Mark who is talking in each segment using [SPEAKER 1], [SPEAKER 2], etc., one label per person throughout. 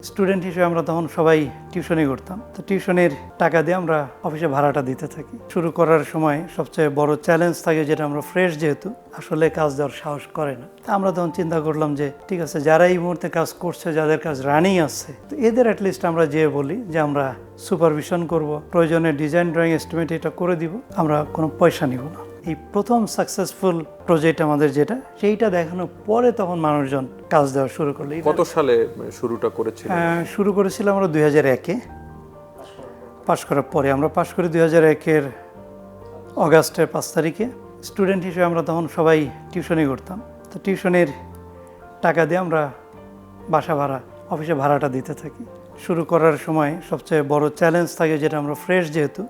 [SPEAKER 1] Student হিসেবে আমরা তখন সবাই টিউশনি করতাম, তো টিউশনির টাকা দিয়ে আমরা অফিসে ভাড়াটা দিতে থাকি। শুরু করার সময় সবচেয়ে বড় চ্যালেঞ্জ থাকে যেটা আমরা ফ্রেশ যেহেতু আসলে কাজ দেওয়ার সাহস করে না। তা আমরা তখন চিন্তা করলাম যে ঠিক আছে, যারা এই মুহূর্তে কাজ করছে, যাদের কাজ রানিং আছে, তো এদের অ্যাটলিস্ট আমরা যেয়ে বলি যে আমরা সুপারভিশন করব, প্রয়োজনে ডিজাইন ড্রয়িং এস্টিমেট এটা করে দিব, আমরা কোনো পয়সা নিব না। এই প্রথম সাকসেসফুল প্রজেক্ট আমাদের যেটা, সেইটা দেখানোর পরে তখন মানুষজন কাজ দেওয়া শুরু করলো।
[SPEAKER 2] কত সালে শুরুটা করেছিলেন?
[SPEAKER 1] শুরু করেছিলাম আমরা 2001-এ, পাশ করার পরে। আমরা পাশ করি 2001-এর অগাস্টের 5 তারিখে। স্টুডেন্ট হিসেবে আমরা তখন সবাই টিউশনি করতাম, তো টিউশনির টাকা দিয়ে আমরা বাসা ভাড়া, অফিসে ভাড়াটা দিতে থাকি। শুরু করার সময় সবচেয়ে বড় চ্যালেঞ্জ থাকে যেটা আমরা ফ্রেশ যেহেতু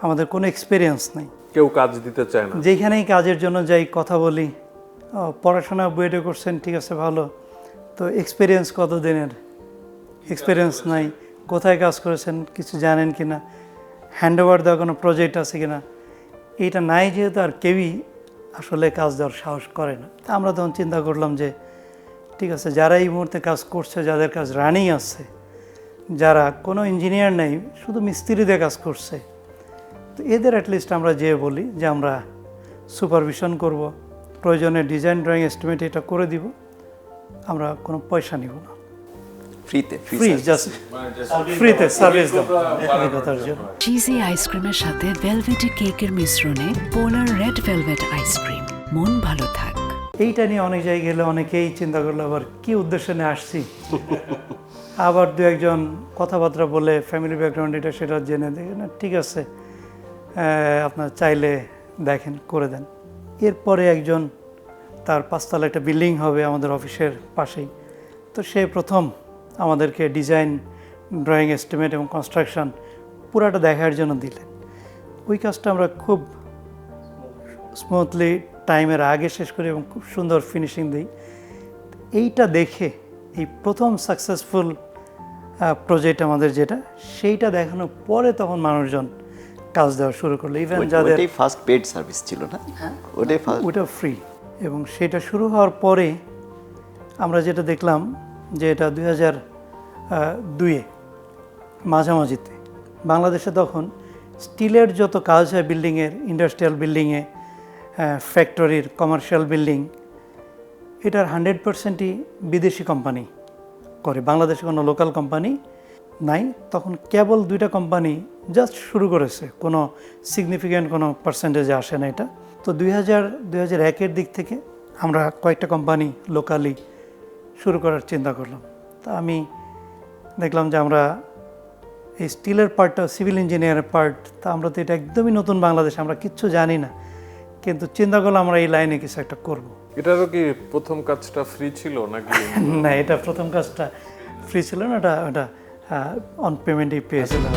[SPEAKER 1] আমাদের কোনো এক্সপিরিয়েন্স নেই,
[SPEAKER 2] কেউ কাজ দিতে চায় না।
[SPEAKER 1] যেখানেই কাজের জন্য যাই কথা বলি, পড়াশোনা বুয়েটে করছেন, ঠিক আছে ভালো, তো এক্সপিরিয়েন্স কত দিনের? এক্সপিরিয়েন্স নাই। কোথায় কাজ করেছেন কিছু জানেন কি না? হ্যান্ডওভার দেওয়া কোনো প্রজেক্ট আছে কি না? এইটা নাই যেহেতু আর কেউই আসলে কাজ দেওয়ার সাহস করে না। তা আমরা তখন চিন্তা করলাম যে ঠিক আছে, যারা এই মুহূর্তে কাজ করছে, যাদের কাজ রানিং আছে, যারা কোনো ইঞ্জিনিয়ার নেই, শুধু মিস্ত্রিদের কাজ করছে, তো এদের অ্যাটলিস্ট আমরা যেয়ে বলি যে আমরা সুপারভিশন করব, প্রয়োজনে ডিজাইন ড্রয়িং এস্টিমেট এটা করে দিব, আমরা কোনো পয়সা নিব না। ফ্রি, জাস্ট ফ্রিতে সার্ভিস দেব কথার জন্য।
[SPEAKER 3] চিজি আইসক্রিমের সাথে ভেলভেটি কেকের মিশ্রণে পোলার রেড ভেলভেট আইসক্রিম, মন ভালো থাক।
[SPEAKER 1] এইটা নিয়ে অনেক জায়গায় গেলে অনেকেই চিন্তা করলো আবার কি উদ্দেশ্যে নিয়ে আসছি। আবার দু একজন কথাবার্তা বলে ফ্যামিলি ব্যাকগ্রাউন্ড এটা সেটা জেনে দেখে না, ঠিক আছে আপনার চাইলে দেখেন করে দেন। এরপরে একজন, তার 5 তলা একটা বিল্ডিং হবে আমাদের অফিসের পাশেই, তো সে প্রথম আমাদেরকে ডিজাইন ড্রয়িং এস্টিমেট এবং কনস্ট্রাকশন পুরাটা দেখার জন্য দিলেন। ওই কাজটা আমরা খুব স্মুথলি টাইমের আগে শেষ করি এবং খুব সুন্দর ফিনিশিং দিই। এইটা দেখে এই প্রথম সাকসেসফুল প্রজেক্ট আমাদের যেটা, সেইটা দেখানোর পরে তখন মানুষজন কাজ দেওয়া শুরু করলো। ইভেন যাদের
[SPEAKER 4] ফার্স্ট পেড সার্ভিস ছিল না,
[SPEAKER 1] ওটা ফ্রি। এবং সেটা শুরু হওয়ার পরে আমরা যেটা দেখলাম যে এটা 2002-এ মাঝামাঝিতে বাংলাদেশে তখন স্টিলের যত কাজ হয় বিল্ডিংয়ের, ইন্ডাস্ট্রিয়াল বিল্ডিংয়ে, ফ্যাক্টরির, কমার্শিয়াল বিল্ডিং, এটার 100%ই বিদেশি কোম্পানি করে, বাংলাদেশে কোনো লোকাল কোম্পানি নাই। তখন কেবল 2টা কোম্পানি জাস্ট শুরু করেছে, কোনো সিগনিফিক্যান্ট কোনো পার্সেন্টেজে আসে না এটা। তো 2001-এর দিক থেকে আমরা কয়েকটা কোম্পানি লোকালি শুরু করার চিন্তা করলাম। তা আমি দেখলাম যে আমরা এই স্টিলের পার্টটা, সিভিল ইঞ্জিনিয়ারের পার্ট, তা আমরা তো এটা একদমই নতুন বাংলাদেশে, আমরা কিচ্ছু জানি না, কিন্তু চিন্তা করলাম আমরা এই লাইনে কিছু একটা করব।
[SPEAKER 2] এটারও কি প্রথম কাজটা ফ্রি ছিল নাকি?
[SPEAKER 1] না, এটা প্রথম কাজটা ফ্রি ছিল না, ওটা অন পেমেন্টই পেয়েছিলাম।